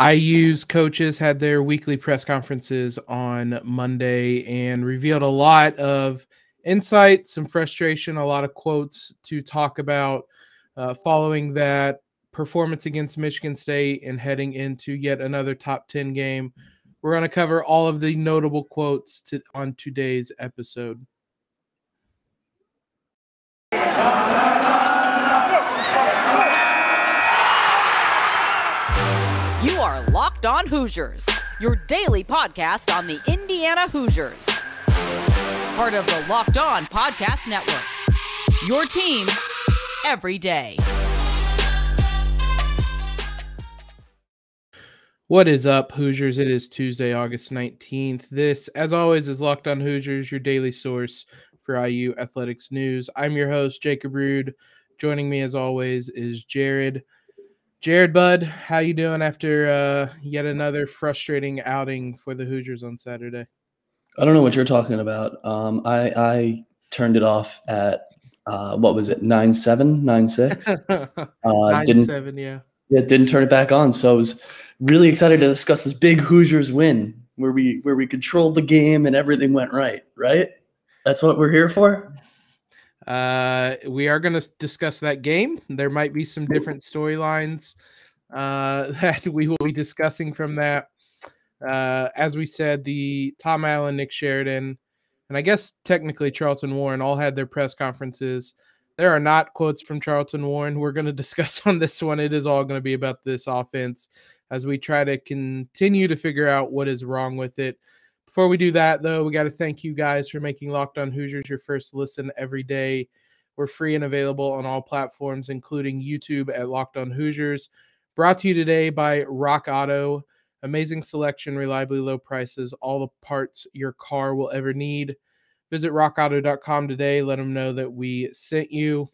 IU's coaches had their weekly press conferences on Monday and revealed a lot of insight, some frustration, a lot of quotes to talk about following that performance against Michigan State and heading into yet another top 10 game. We're going to cover all of the notable quotes on today's episode. You are Locked On Hoosiers, your daily podcast on the Indiana Hoosiers. Part of the Locked On Podcast Network, your team every day. What is up, Hoosiers? It is Tuesday, August 19th. This, as always, is Locked On Hoosiers, your daily source for IU athletics news. I'm your host, Jacob Rude. Joining me, as always, is Jared. Jared, bud, how you doing after yet another frustrating outing for the Hoosiers on Saturday? I don't know what you're talking about. I turned it off at, what was it, 9-7, 9-6? 9-7, yeah. Yeah, didn't turn it back on. So I was really excited to discuss this big Hoosiers win where we controlled the game and everything went right? That's what we're here for? We are going to discuss that game. There might be some different storylines that we will be discussing from that. As we said, the Tom Allen, Nick Sheridan, and I guess technically Charlton Warren all had their press conferences. There are not quotes from Charlton Warren we're going to discuss on this one. It is all going to be about this offense as we try to continue to figure out what is wrong with it. Before we do that, though, we got to thank you guys for making Locked On Hoosiers your first listen every day. We're free and available on all platforms, including YouTube at Locked On Hoosiers. Brought to you today by Rock Auto. Amazing selection, reliably low prices, all the parts your car will ever need. Visit rockauto.com today. Let them know that we sent you.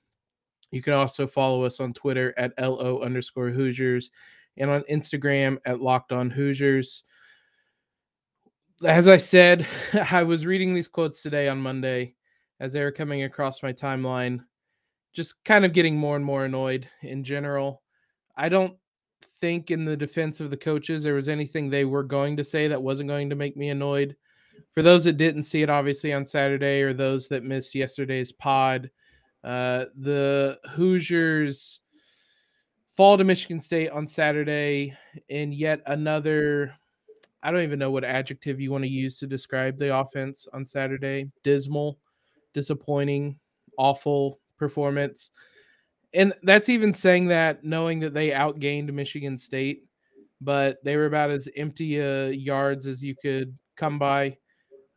You can also follow us on Twitter at LO_Hoosiers and on Instagram at Locked On Hoosiers. As I said, I was reading these quotes today on Monday as they were coming across my timeline, just kind of getting more and more annoyed in general. I don't think in the defense of the coaches there was anything they were going to say that wasn't going to make me annoyed. For those that didn't see it, obviously, on Saturday, or those that missed yesterday's pod, the Hoosiers fall to Michigan State on Saturday in yet another, I don't even know what adjective you want to use to describe the offense on Saturday. Dismal, disappointing, awful performance. And that's even saying that knowing that they outgained Michigan State, but they were about as empty yards as you could come by.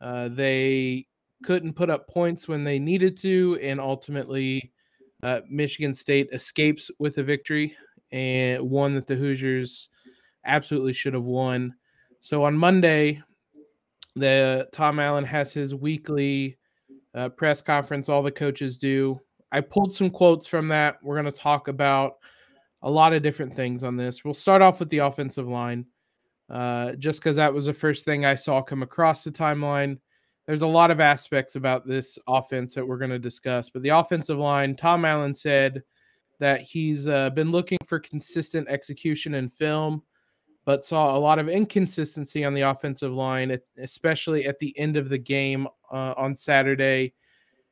They couldn't put up points when they needed to, and ultimately Michigan State escapes with a victory, and one that the Hoosiers absolutely should have won. So on Monday, Tom Allen has his weekly press conference. All the coaches do. I pulled some quotes from that. We're going to talk about a lot of different things on this. We'll start off with the offensive line, just because that was the first thing I saw come across the timeline. There's a lot of aspects about this offense that we're going to discuss. But the offensive line, Tom Allen said that he's been looking for consistent execution in film, but saw a lot of inconsistency on the offensive line, especially at the end of the game on Saturday.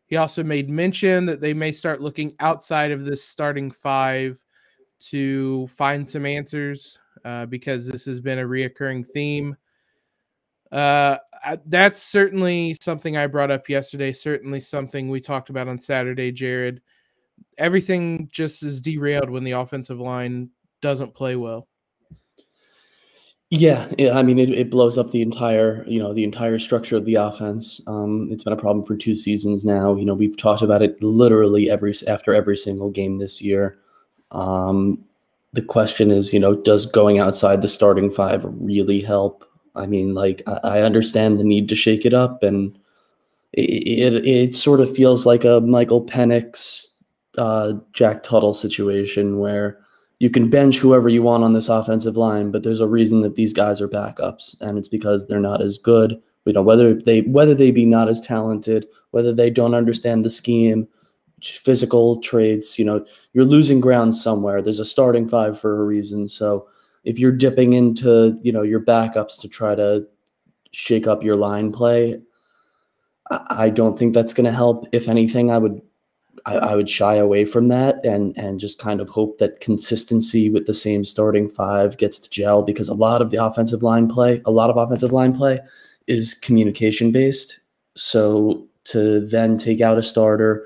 He also made mention that they may start looking outside of this starting five to find some answers because this has been a reoccurring theme. That's certainly something I brought up yesterday, certainly something we talked about on Saturday, Jared. Everything just is derailed when the offensive line doesn't play well. Yeah, I mean, it blows up the entire structure of the offense. It's been a problem for 2 seasons now. We've talked about it literally after every single game this year. The question is, does going outside the starting five really help? I mean, I understand the need to shake it up, and it sort of feels like a Michael Penix, Jack Tuttle situation where you can bench whoever you want on this offensive line, but there's a reason that these guys are backups, and it's because they're not as good. Whether they be not as talented, whether they don't understand the scheme, physical traits, you're losing ground somewhere. There's a starting five for a reason. So if you're dipping into, your backups to try to shake up your line play, I don't think that's going to help. If anything, I would shy away from that and just kind of hope that consistency with the same starting five gets to gel, because a lot of offensive line play is communication based. So to then take out a starter,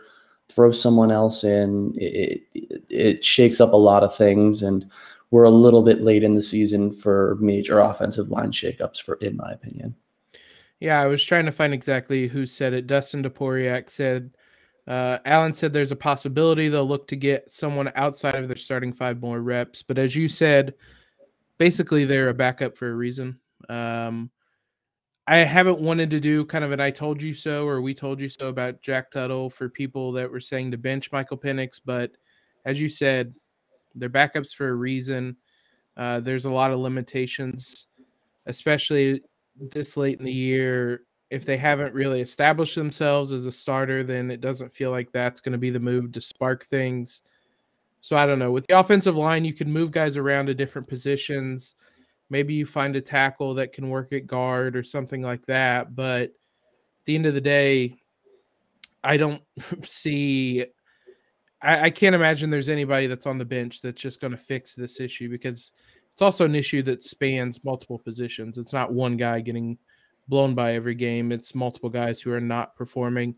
throw someone else in, it shakes up a lot of things, and we're a little bit late in the season for major offensive line shakeups, in my opinion. Yeah, I was trying to find exactly who said it. Dustin DePoriak said, Alan said there's a possibility they'll look to get someone outside of their starting five more reps. But as you said, basically they're a backup for a reason. I haven't wanted to do kind of an I told you so or we told you so about Jack Tuttle for people that were saying to bench Michael Penix. But as you said, they're backups for a reason. There's a lot of limitations, especially this late in the year. If they haven't really established themselves as a starter, then it doesn't feel like that's going to be the move to spark things. So I don't know. With the offensive line, you can move guys around to different positions. Maybe you find a tackle that can work at guard or something like that. But at the end of the day, I don't see – I can't imagine there's anybody that's on the bench that's just going to fix this issue, because it's also an issue that spans multiple positions. It's not one guy getting blown by every game. It's multiple guys who are not performing.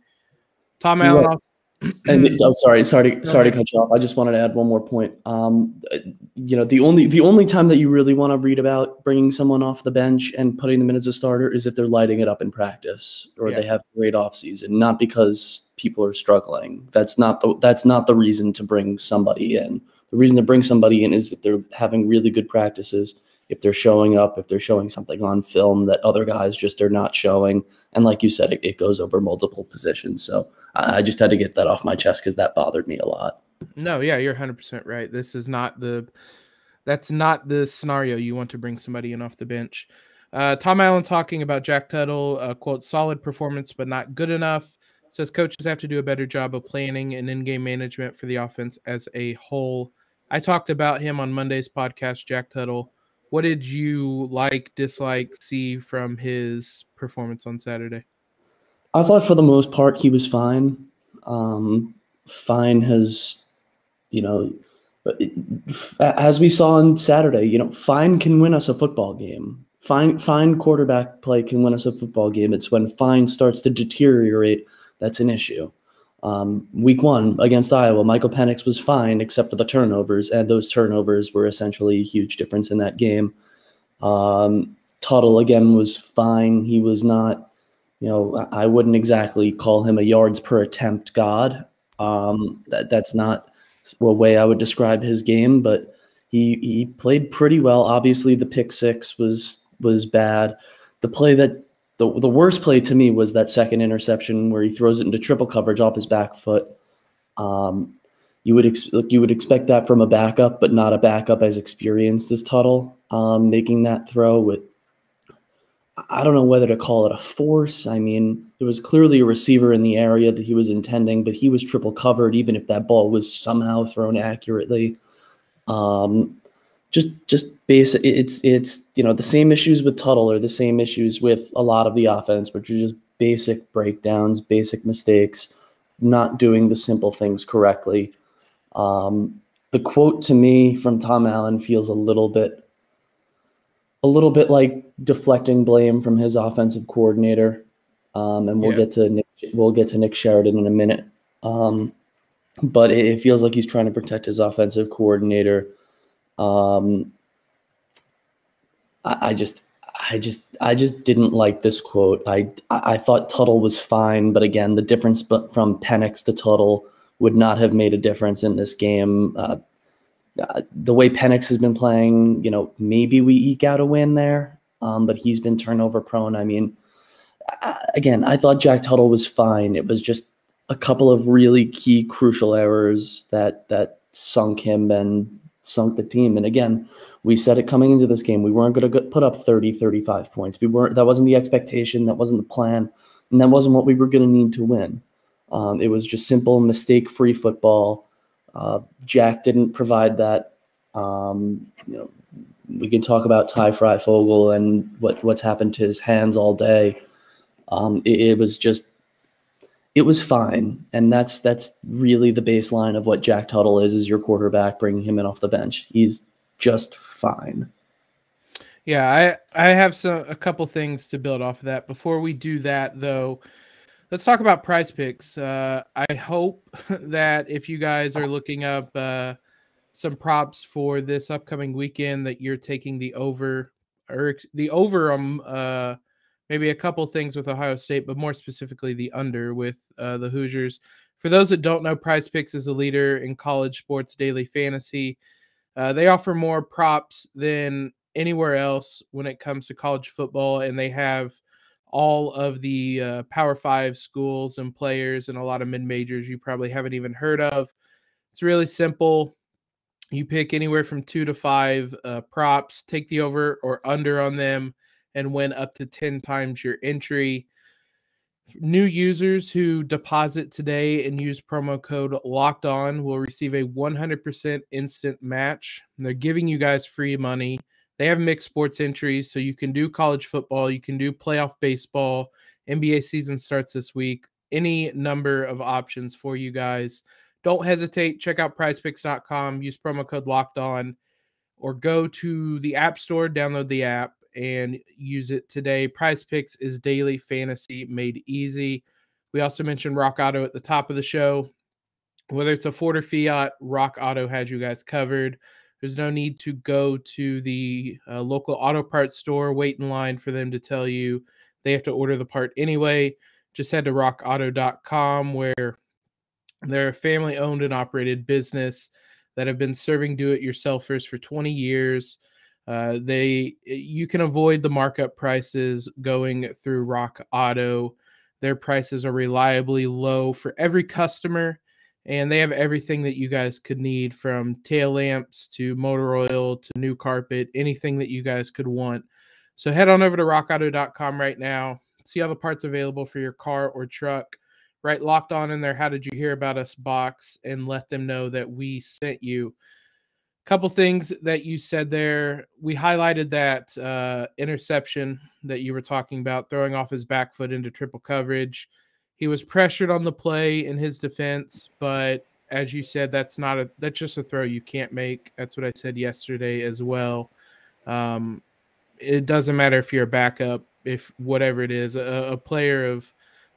Tom Allen also, sorry to cut you off. I just wanted to add one more point. The only time that you really want to read about bringing someone off the bench and putting them in as a starter is if they're lighting it up in practice or they have a great offseason, not because people are struggling. That's not the reason to bring somebody in. The reason to bring somebody in is that they're having really good practices, if they're showing up, if they're showing something on film that other guys just are not showing. And like you said, it goes over multiple positions. So I just had to get that off my chest because that bothered me a lot. No, yeah, you're 100% right. That's not the scenario you want to bring somebody in off the bench. Tom Allen talking about Jack Tuttle, quote, solid performance, but not good enough. Says coaches have to do a better job of planning and in-game management for the offense as a whole. I talked about him on Monday's podcast, Jack Tuttle. What did you dislike, see from his performance on Saturday? I thought for the most part he was fine. Fine has, as we saw on Saturday, fine can win us a football game. Fine quarterback play can win us a football game. It's when fine starts to deteriorate that's an issue. Week 1 against Iowa, Michael Penix was fine except for the turnovers, and those turnovers were essentially a huge difference in that game. Tuttle, again, was fine. He was not, I wouldn't exactly call him a yards per attempt god. That's not a way I would describe his game, but he played pretty well. Obviously, the pick six was bad. The worst play to me was that second interception where he throws it into triple coverage off his back foot. You would expect that from a backup, but not a backup as experienced as Tuttle, making that throw with, I don't know whether to call it a force. I mean, there was clearly a receiver in the area that he was intending, but he was triple covered, even if that ball was somehow thrown accurately. Just basic. It's the same issues with Tuttle are the same issues with a lot of the offense, which are just basic breakdowns, basic mistakes, not doing the simple things correctly. The quote to me from Tom Allen feels a little bit like deflecting blame from his offensive coordinator. And we'll get to Nick Sheridan in a minute. But it feels like he's trying to protect his offensive coordinator. I just didn't like this quote. I thought Tuttle was fine, but again, the difference from Penix to Tuttle would not have made a difference in this game. The way Penix has been playing, maybe we eke out a win there, but he's been turnover prone. I mean, again, I thought Jack Tuttle was fine. It was just a couple of really key, crucial errors that sunk him and sunk the team. And again, we said it coming into this game, we weren't going to put up 30, 35 points. That wasn't the expectation. That wasn't the plan. And that wasn't what we were going to need to win. It was just simple mistake-free football. Jack didn't provide that You know, we can talk about Ty Freifogel and what's happened to his hands all day. It was fine, and that's really the baseline of what Jack Tuttle is your quarterback. Bringing him in off the bench, he's just fine. Yeah, I have a couple things to build off of that. Before we do that, though, let's talk about PrizePicks. I hope that if you guys are looking up some props for this upcoming weekend, that you're taking the over on maybe a couple things with Ohio State, but more specifically the under with the Hoosiers. For those that don't know, PrizePicks is a leader in college sports daily fantasy. They offer more props than anywhere else when it comes to college football, and they have all of the Power 5 schools and players and a lot of mid-majors you probably haven't even heard of. It's really simple. You pick anywhere from 2 to 5 props, take the over or under on them, and win up to 10 times your entry. New users who deposit today and use promo code Locked On will receive a 100% instant match. And they're giving you guys free money. They have mixed sports entries, so you can do college football, you can do playoff baseball. NBA season starts this week. Any number of options for you guys. Don't hesitate. Check out PrizePicks.com. Use promo code Locked On, or go to the App Store, download the app, and use it today. PrizePicks is daily fantasy made easy. We also mentioned Rock Auto at the top of the show. Whether it's a Ford or Fiat, Rock Auto has you guys covered. There's no need to go to the local auto parts store, wait in line for them to tell you they have to order the part anyway. Just head to rockauto.com, where they're a family-owned and operated business that have been serving do-it-yourselfers for 20 years. You can avoid the markup prices going through Rock Auto. Their prices are reliably low for every customer, and they have everything that you guys could need, from tail lamps to motor oil to new carpet, anything that you guys could want. So head on over to rockauto.com right now. See all the parts available for your car or truck. Right, Locked On in there, How Did You Hear About Us box, and let them know that we sent you. Couple things that you said there. We highlighted that interception that you were talking about, throwing off his back foot into triple coverage. He was pressured on the play in his defense, but as you said, that's just a throw you can't make. That's what I said yesterday as well. It doesn't matter if you're a backup, if whatever it is, a player of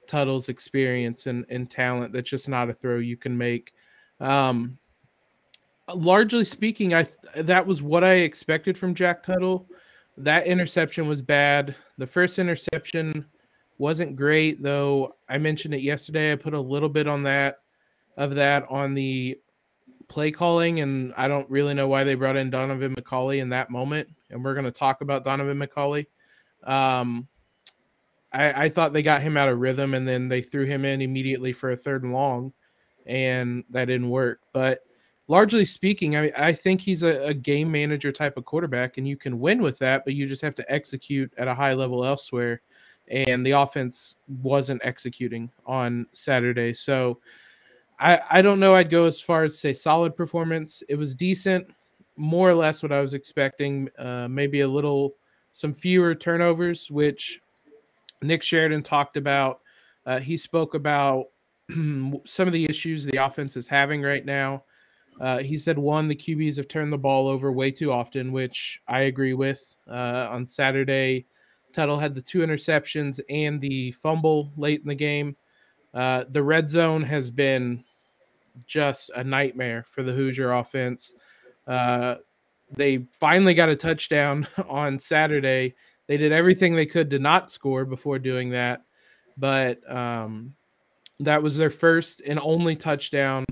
Tuttle's experience and talent, that's just not a throw you can make. Largely speaking, that was what I expected from Jack Tuttle. That interception was bad. The first interception wasn't great, though. I mentioned it yesterday. I put a little bit on that on the play calling, and I don't really know why they brought in Donovan Mccauley in that moment. And we're going to talk about Donovan Mccauley. I thought they got him out of rhythm, and then they threw him in immediately for a 3rd and long, and that didn't work. But largely speaking, I think he's a game manager type of quarterback, and you can win with that, but you just have to execute at a high level elsewhere. And the offense wasn't executing on Saturday. So I don't know. I'd go as far as say solid performance. It was decent, more or less what I was expecting. Maybe some fewer turnovers, which Nick Sheridan talked about. He spoke about some of the issues the offense is having right now. He said, one, the QBs have turned the ball over way too often, which I agree with. On Saturday, Tuttle had the 2 interceptions and the fumble late in the game. The red zone has been just a nightmare for the Hoosier offense. They finally got a touchdown on Saturday. They did everything they could to not score before doing that, but that was their first and only touchdown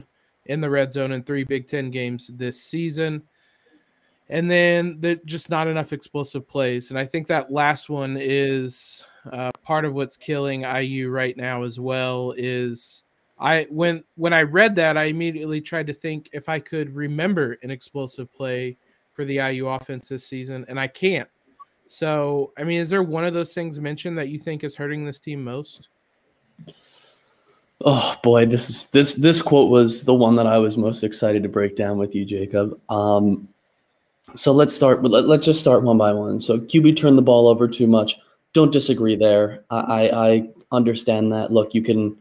in the red zone in 3 Big Ten games this season. And then just not enough explosive plays. And I think that last one is part of what's killing IU right now as well. Is when I read that, I immediately tried to think if I could remember an explosive play for the IU offense this season, and I can't. So, I mean, is there one of those things mentioned that you think is hurting this team most? Oh boy, this quote was the one that I was most excited to break down with you, Jacob. So let's just start one by one. So QB turned the ball over too much. Don't disagree there. I understand that. Look, you can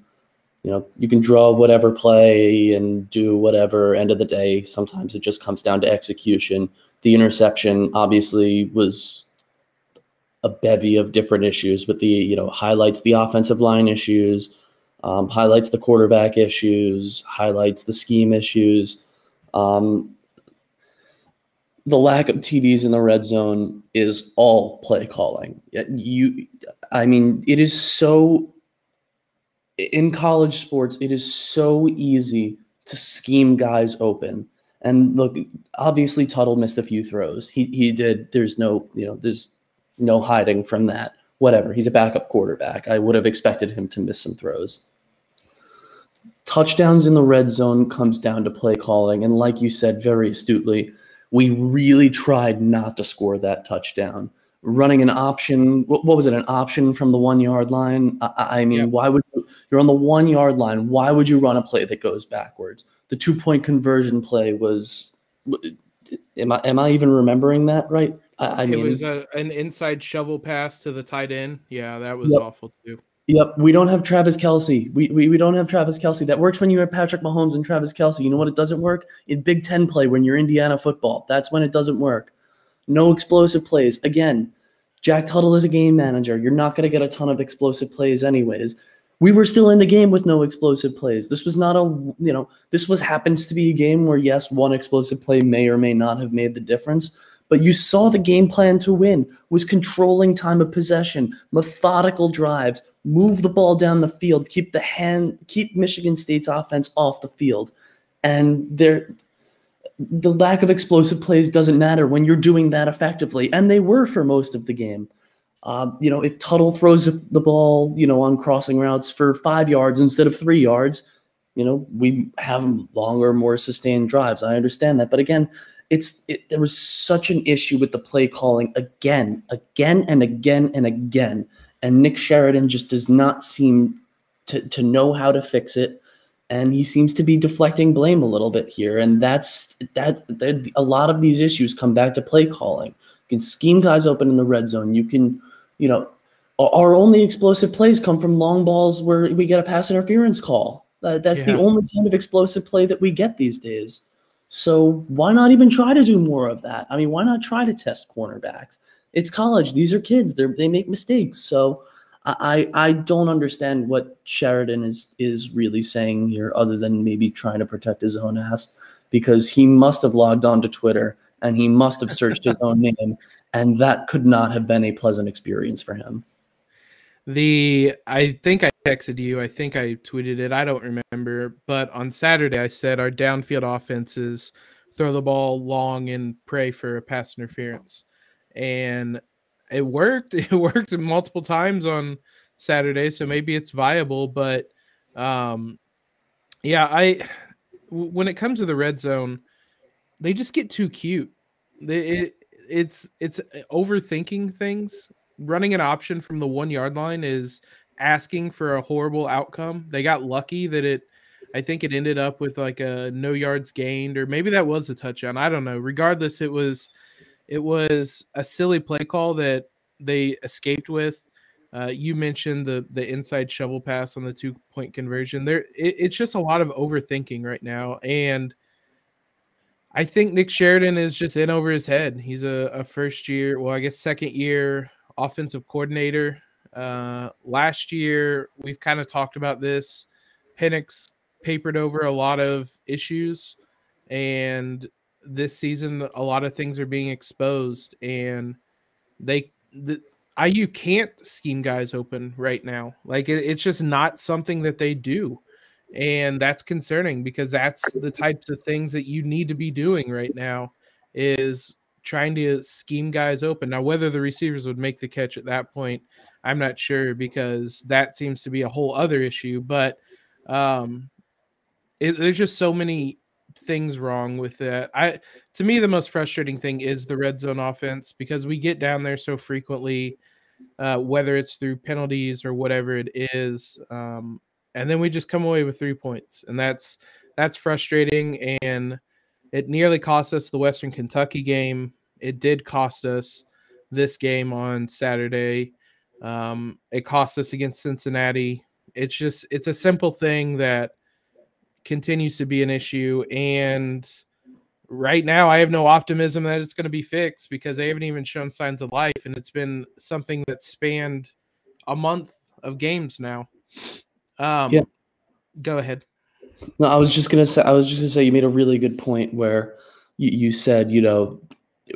draw whatever play and do whatever. End of the day, sometimes it just comes down to execution. The interception obviously was a bevy of different issues, with the highlights the offensive line issues, highlights the quarterback issues, highlights the scheme issues. The lack of TDs in the red zone is all play calling. It is so, in college sports, it is so easy to scheme guys open. And look, obviously Tuttle missed a few throws. He did. There's no hiding from that. Whatever. He's a backup quarterback. I would have expected him to miss some throws. Touchdowns in the red zone comes down to play calling. And like you said very astutely, we really tried not to score that touchdown. Running an option, what was it, an option from the 1 yard line? Why would you're on the 1 yard line? Why would you run a play that goes backwards? The 2-point conversion play was, am I even remembering that right? It was an inside shovel pass to the tight end. Yeah, that was awful too. Yep, we don't have Travis Kelce. We don't have Travis Kelce. That works when you have Patrick Mahomes and Travis Kelce. You know what it doesn't work? In Big Ten play when you're Indiana football. That's when it doesn't work. No explosive plays. Again, Jack Tuttle is a game manager. You're not going to get a ton of explosive plays anyways. We were still in the game with no explosive plays. This was not happens to be a game where, yes, one explosive play may or may not have made the difference. But you saw the game plan to win was controlling time of possession, methodical drives, move the ball down the field, keep Michigan State's offense off the field. And the lack of explosive plays doesn't matter when you're doing that effectively. And they were for most of the game. If Tuttle throws the ball, on crossing routes for 5 yards instead of 3 yards, we have longer, more sustained drives. I understand that. But again, there was such an issue with the play calling again and again and again. And Nick Sheridan just does not seem to know how to fix it. And he seems to be deflecting blame a little bit here. And that's a lot of these issues come back to play calling. You can scheme guys open in the red zone. You can, our only explosive plays come from long balls where we get a pass interference call. That's the only kind of explosive play that we get these days. So why not even try to do more of that? I mean, why not try to test cornerbacks? It's college. These are kids. They make mistakes. So I don't understand what Sheridan is really saying here, other than maybe trying to protect his own ass, because he must have logged on to Twitter and he must have searched his own name, and that could not have been a pleasant experience for him. I think I texted you. I think I tweeted it. I don't remember. But on Saturday, I said our downfield offenses throw the ball long and pray for a pass interference. And it worked. It worked multiple times on Saturday, so maybe it's viable. But, when it comes to the red zone, they just get too cute. It's overthinking things. Running an option from the 1 yard line is asking for a horrible outcome. They got lucky that I think it ended up with like a no yards gained, or maybe that was a touchdown. I don't know. Regardless, it was a silly play call that they escaped with. You mentioned the inside shovel pass on the 2-point conversion. It's just a lot of overthinking right now, and I think Nick Sheridan is just in over his head. He's a second year offensive coordinator. Last year, we've kind of talked about this. Penix papered over a lot of issues, and this season, a lot of things are being exposed, and IU can't scheme guys open right now. Like it's just not something that they do. And that's concerning, because that's the types of things that you need to be doing right now, is trying to scheme guys open. Now, whether the receivers would make the catch at that point, I'm not sure, because that seems to be a whole other issue. But there's just so many things wrong with that. To me, the most frustrating thing is the red zone offense, because we get down there so frequently, whether it's through penalties or whatever it is. And then we just come away with 3 points, and that's frustrating. And it nearly cost us the Western Kentucky game. It did cost us this game on Saturday. It cost us against Cincinnati. It's a simple thing that continues to be an issue. And right now, I have no optimism that it's going to be fixed because they haven't even shown signs of life. And it's been something that spanned a month of games now. Yeah. Go ahead. No, I was just gonna say you made a really good point where you said,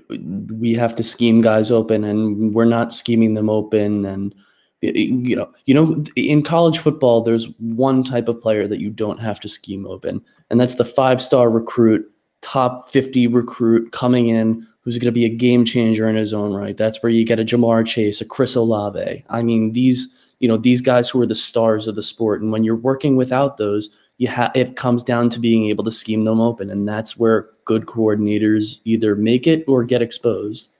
we have to scheme guys open and we're not scheming them open. And in college football, there's one type of player that you don't have to scheme open, and that's the 5-star recruit, top 50 recruit coming in who's going to be a game changer in his own right. That's where you get a Jamar Chase, a Chris Olave. I mean, these guys who are the stars of the sport. And when you're working without those, it comes down to being able to scheme them open. And that's where good coordinators either make it or get exposed.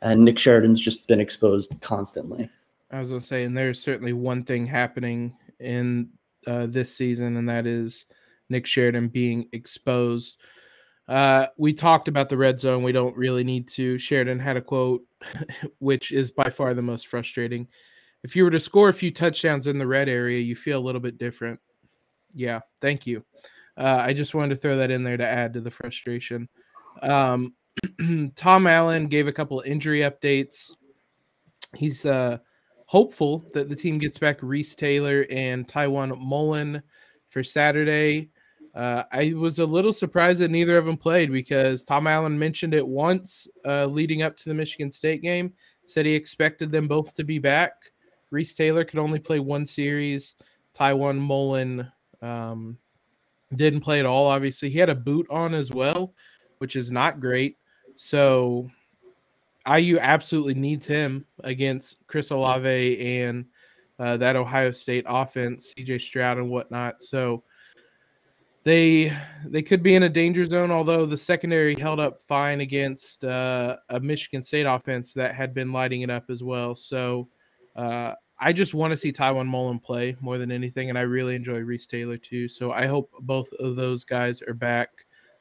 And Nick Sheridan's just been exposed constantly. I was going to say, and there's certainly one thing happening in this season, and that is Nick Sheridan being exposed. We talked about the red zone. We don't really need to. Sheridan had a quote, which is by far the most frustrating. If you were to score a few touchdowns in the red area, you feel a little bit different. Yeah, thank you. I just wanted to throw that in there to add to the frustration. Tom Allen gave a couple of injury updates. He's hopeful that the team gets back Reese Taylor and Tywan Mullen for Saturday. I was a little surprised that neither of them played because Tom Allen mentioned it once leading up to the Michigan State game, said he expected them both to be back. Reese Taylor could only play one series. Tywan Mullen didn't play at all, obviously. He had a boot on as well, which is not great. So IU absolutely needs him against Chris Olave and that Ohio State offense, CJ Stroud and whatnot. So they could be in a danger zone, although the secondary held up fine against a Michigan State offense that had been lighting it up as well. So I just want to see Tywan Mullen play more than anything, and I really enjoy Reese Taylor too. So I hope both of those guys are back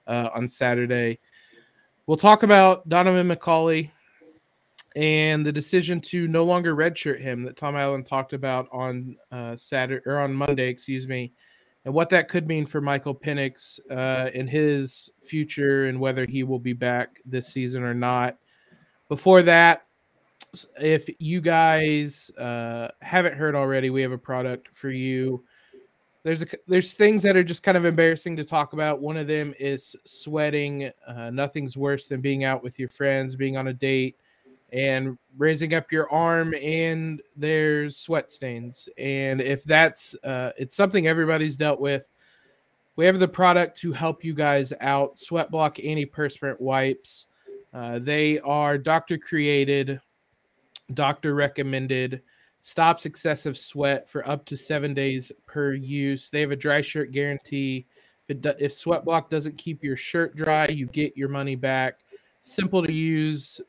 on Saturday. We'll talk about Donovan Mccauley and the decision to no longer redshirt him that Tom Allen talked about on Monday, and what that could mean for Michael Penix in his future and whether he will be back this season or not. Before that, if you guys haven't heard already, we have a product for you. There's things that are just kind of embarrassing to talk about. One of them is sweating. Nothing's worse than being out with your friends, being on a date, and raising up your arm and there's sweat stains. And if that's it's something everybody's dealt with, we have the product to help you guys out. SweatBlock Antiperspirant wipes. They are doctor created, doctor recommended, stops excessive sweat for up to 7 days per use. They have a dry shirt guarantee. If SweatBlock doesn't keep your shirt dry, you get your money back. Simple to use.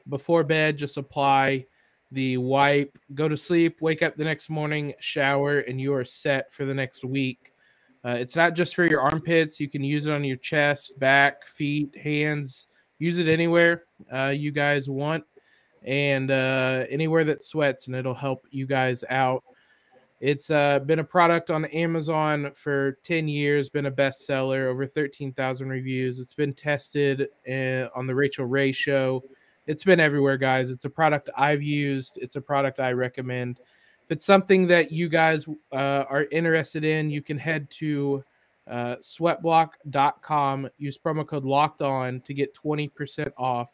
Before bed, just apply the wipe, go to sleep, wake up the next morning, shower, and you are set for the next week. It's not just for your armpits. You can use it on your chest, back, feet, hands. Use it anywhere you guys want, and anywhere that sweats, and it'll help you guys out. It's been a product on Amazon for 10 years, been a bestseller, over 13,000 reviews. It's been tested on the Rachel Ray show. It's been everywhere, guys. It's a product I've used. It's a product I recommend. If it's something that you guys are interested in, you can head to sweatblock.com. Use promo code LOCKEDON to get 20% off.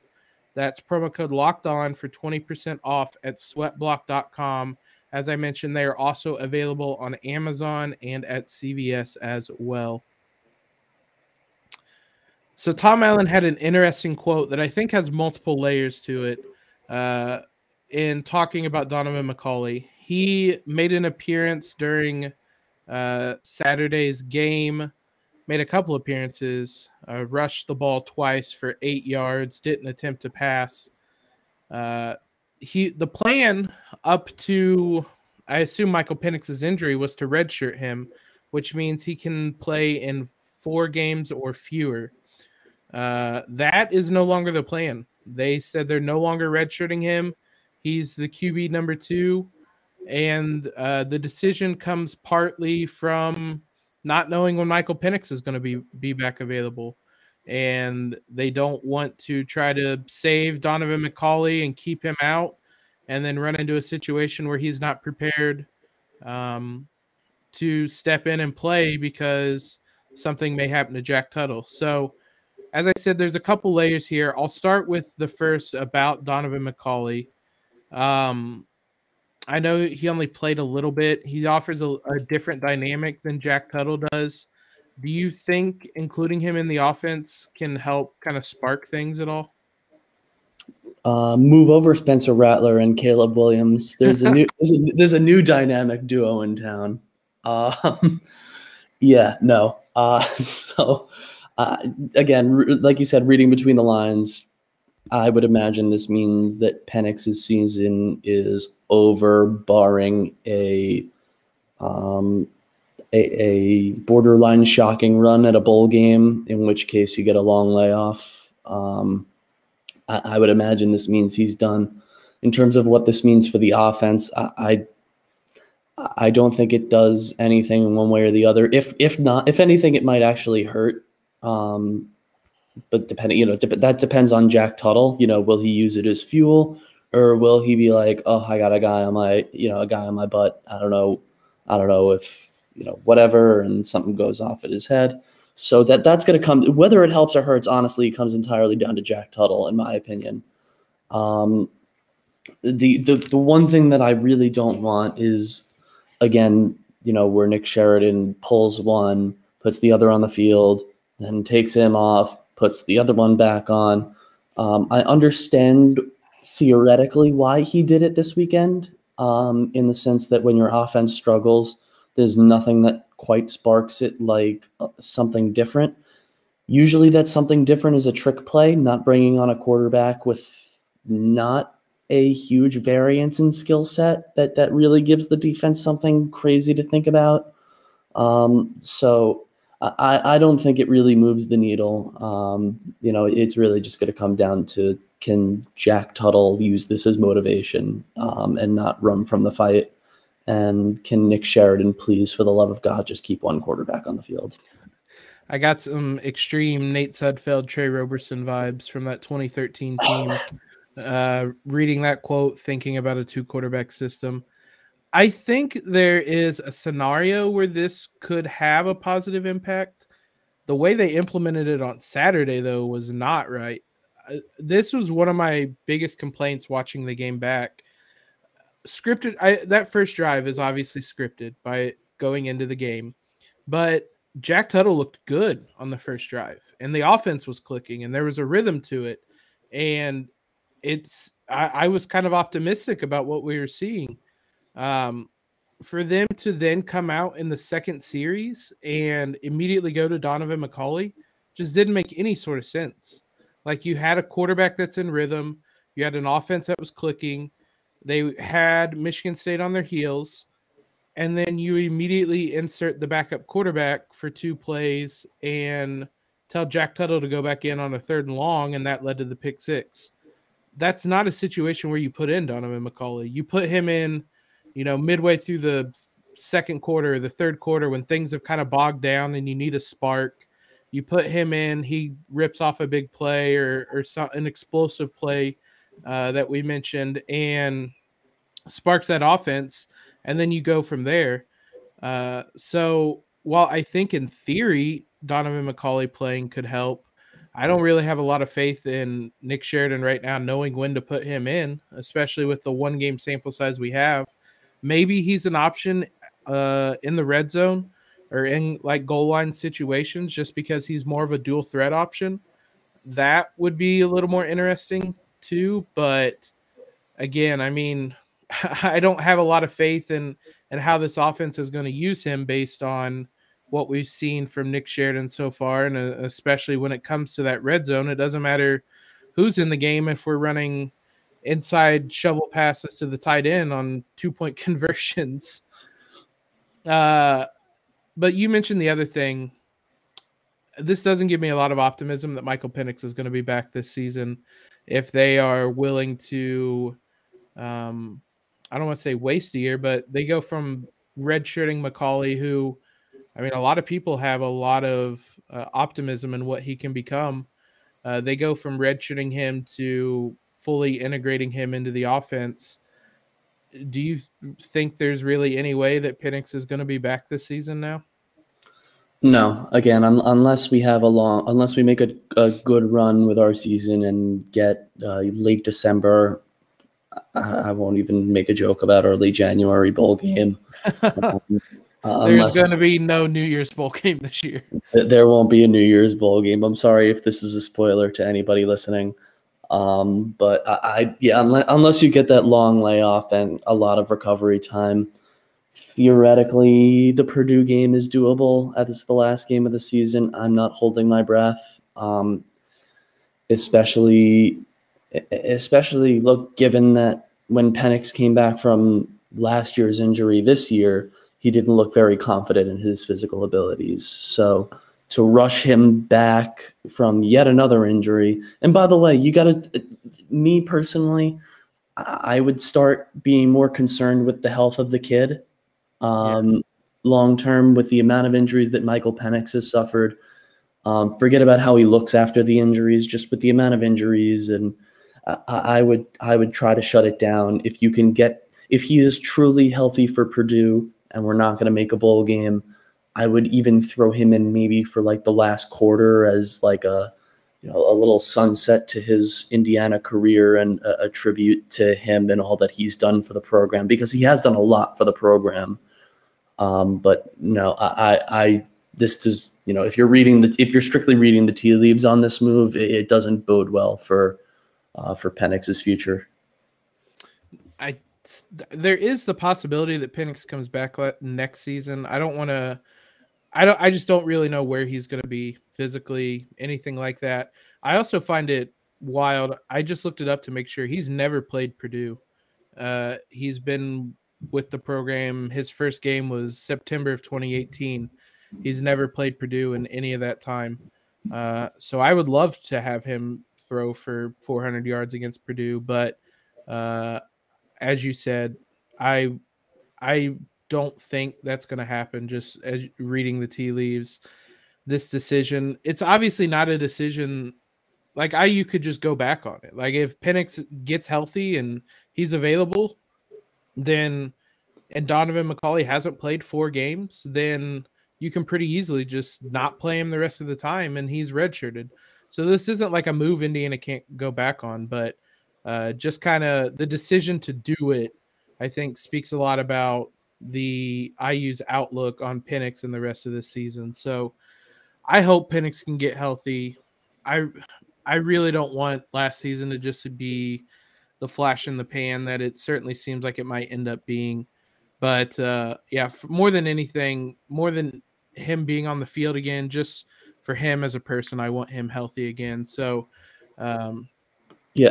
That's promo code LOCKEDON for 20% off at sweatblock.com. As I mentioned, they are also available on Amazon and at CVS as well. So Tom Allen had an interesting quote that I think has multiple layers to it in talking about Donovan McCauley. He made an appearance during Saturday's game, made a couple appearances, rushed the ball twice for 8 yards, didn't attempt to pass. The plan up to, I assume, Michael Penix's injury was to redshirt him, which means he can play in 4 games or fewer. That is no longer the plan. They said they're no longer redshirting him. He's the QB number 2. And the decision comes partly from not knowing when Michael Penix is going to be back available. And they don't want to try to save Donovan McCauley and keep him out and then run into a situation where he's not prepared to step in and play because something may happen to Jack Tuttle. So, as I said, there's a couple layers here. I'll start with the first about Donovan McCauley. I know he only played a little bit. He offers a different dynamic than Jack Tuttle does. Do you think including him in the offense can help kind of spark things at all? Move over Spencer Rattler and Caleb Williams. There's a new there's a new dynamic duo in town. Yeah, no. So again, like you said, reading between the lines, I would imagine this means that Penix's season is over, barring a borderline shocking run at a bowl game, in which case you get a long layoff. I would imagine this means he's done. In terms of what this means for the offense, I don't think it does anything one way or the other. If anything, it might actually hurt. But depending, that depends on Jack Tuttle. Will he use it as fuel, or will he be like, oh, I got a guy on my butt. I don't know if whatever, and something goes off at his head. So that's going to come. Whether it helps or hurts, honestly, it comes entirely down to Jack Tuttle, in my opinion. The one thing that I really don't want is, again, where Nick Sheridan pulls one, puts the other on the field, then takes him off, puts the other one back on. I understand theoretically why he did it this weekend, in the sense that when your offense struggles, there's nothing that quite sparks it like something different. Usually that something different is a trick play, not bringing on a quarterback with not a huge variance in skill set that really gives the defense something crazy to think about. So I don't think it really moves the needle. It's really just going to come down to, can Jack Tuttle use this as motivation and not run from the fight? And can Nick Sheridan, please, for the love of God, just keep one quarterback on the field? I got some extreme Nate Sudfeld, Trey Roberson vibes from that 2013 team. Reading that quote, thinking about a 2-quarterback system. I think there is a scenario where this could have a positive impact. The way they implemented it on Saturday, though, was not right. This was one of my biggest complaints watching the game back. That first drive is obviously scripted by going into the game, but Jack Tuttle looked good on the first drive, and the offense was clicking, and there was a rhythm to it. And I was kind of optimistic about what we were seeing. For them to then come out in the second series and immediately go to Donovan McCauley just didn't make any sort of sense. Like, you had a quarterback that's in rhythm, you had an offense that was clicking, they had Michigan State on their heels, and then you immediately insert the backup quarterback for 2 plays and tell Jack Tuttle to go back in on a 3rd and long, and that led to the pick 6. That's not a situation where you put in Donovan McCauley. You put him in, midway through the second quarter, the third quarter, when things have kind of bogged down and you need a spark. You put him in, he rips off a big play or an explosive play that we mentioned and sparks that offense, and then you go from there. So while I think in theory Donovan McCauley playing could help, I don't really have a lot of faith in Nick Sheridan right now knowing when to put him in, especially with the 1-game sample size we have. Maybe he's an option in the red zone or in like goal line situations just because he's more of a dual threat option. That would be a little more interesting too. But again, I mean, I don't have a lot of faith in how this offense is going to use him based on what we've seen from Nick Sheridan so far. And especially when it comes to that red zone, it doesn't matter who's in the game if we're running inside shovel passes to the tight end on 2-point conversions. But you mentioned the other thing. This doesn't give me a lot of optimism that Michael Penix is going to be back this season. if they are willing to, I don't want to say waste a year, but they go from redshirting McCauley, who, I mean, a lot of people have a lot of optimism in what he can become. They go from redshirting him to fully integrating him into the offense. Do you think there's really any way that Penix is going to be back this season now? No, again, unless we make a good run with our season and get late December, I won't even make a joke about early January bowl game. There's going to be no New Year's bowl game this year. There won't be a New Year's bowl game. I'm sorry if this is a spoiler to anybody listening. But unless you get that long layoff and a lot of recovery time, theoretically the Purdue game is doable as the last game of the season. I'm not holding my breath. Especially look, given that when Penix came back from last year's injury this year, he didn't look very confident in his physical abilities. So to rush him back from yet another injury, and by the way, me personally, I would start being more concerned with the health of the kid long term with the amount of injuries that Michael Penix has suffered. Forget about how he looks after the injuries, just with the amount of injuries. And I would try to shut it down. If he is truly healthy for Purdue and we're not going to make a bowl game, I would even throw him in maybe for like the last quarter as like a little sunset to his Indiana career and a tribute to him and all that he's done for the program, because he has done a lot for the program. But no, this is, if you're strictly reading the tea leaves on this move, it doesn't bode well for Penix's future. There is the possibility that Penix comes back next season. I just don't really know where he's going to be physically, anything like that. I also find it wild. I just looked it up to make sure. He's never played Purdue. He's been with the program. His first game was September of 2018. He's never played Purdue in any of that time. So I would love to have him throw for 400 yards against Purdue. But as you said, I don't think that's going to happen. Just as reading the tea leaves, this decision, it's obviously not a decision like IU could just go back on it. Like if Penix gets healthy and he's available, and Donovan McCauley hasn't played 4 games, then you can pretty easily just not play him the rest of the time and he's redshirted. So this isn't like a move Indiana can't go back on, but just kind of the decision to do it, I think, speaks a lot about the IU's outlook on Penix in the rest of this season. So I hope Penix can get healthy. I really don't want last season to just be the flash in the pan that it certainly seems like it might end up being. But more than anything, more than him being on the field again, just for him as a person, I want him healthy again. So I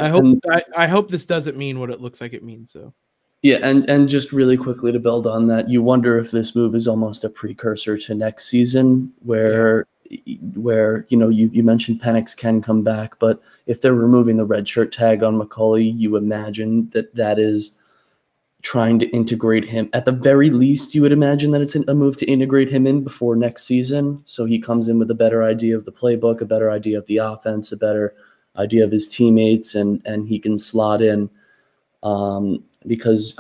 hope this doesn't mean what it looks like it means. So. Yeah, and just really quickly to build on that, you wonder if this move is almost a precursor to next season where you mentioned Penix can come back, but if they're removing the red shirt tag on McCauley, you imagine that is trying to integrate him. At the very least, you would imagine that it's a move to integrate him in before next season, so he comes in with a better idea of the playbook, a better idea of the offense, a better idea of his teammates, and he can slot in. Because,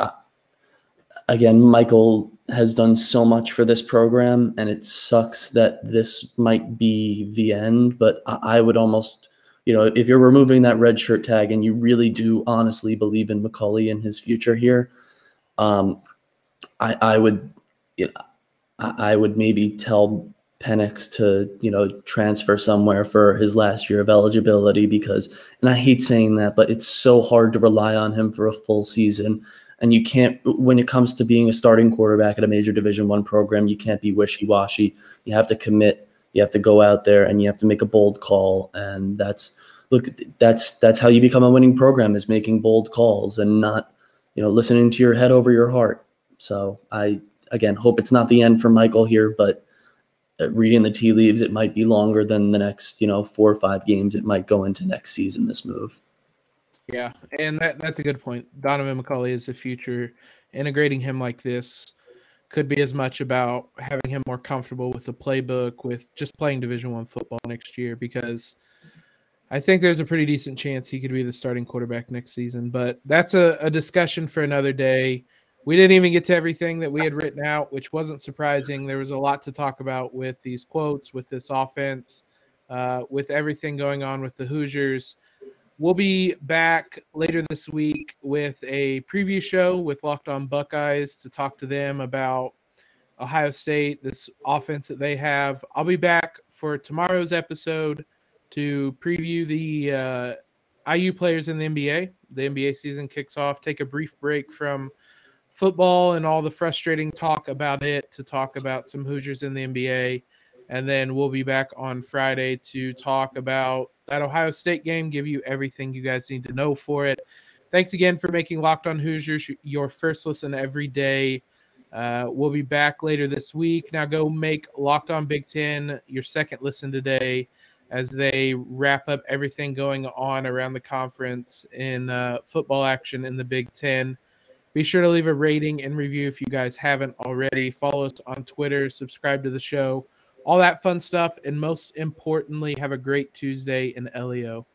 again, Michael has done so much for this program, and it sucks that this might be the end. But I would almost, if you're removing that red shirt tag and you really do honestly believe in McCauley and his future here, I would maybe tell Penix to, transfer somewhere for his last year of eligibility and I hate saying that, but it's so hard to rely on him for a full season. And you can't, when it comes to being a starting quarterback at a major Division I program, you can't be wishy-washy. You have to commit. You have to go out there and you have to make a bold call. And that's how you become a winning program, is making bold calls and not, listening to your head over your heart. So I, again, hope it's not the end for Michael here, but reading the tea leaves, it might be longer than the next, 4 or 5 games. It might go into next season, this move. Yeah, and that's a good point. Donovan McCauley is the future. Integrating him like this could be as much about having him more comfortable with the playbook, with just playing Division I football next year, because I think there's a pretty decent chance he could be the starting quarterback next season. But that's a discussion for another day. We didn't even get to everything that we had written out, which wasn't surprising. There was a lot to talk about with these quotes, with this offense, with everything going on with the Hoosiers. We'll be back later this week with a preview show with Locked On Buckeyes to talk to them about Ohio State, this offense that they have. I'll be back for tomorrow's episode to preview the IU players in the NBA. The NBA season kicks off. Take a brief break from football and all the frustrating talk about it to talk about some Hoosiers in the NBA. And then we'll be back on Friday to talk about that Ohio State game, give you everything you guys need to know for it. Thanks again for making Locked On Hoosiers your first listen every day. We'll be back later this week. Now go make Locked On Big Ten your second listen today as they wrap up everything going on around the conference in football action in the Big Ten. Be sure to leave a rating and review if you guys haven't already. Follow us on Twitter, subscribe to the show, all that fun stuff. And most importantly, have a great Tuesday in LEO.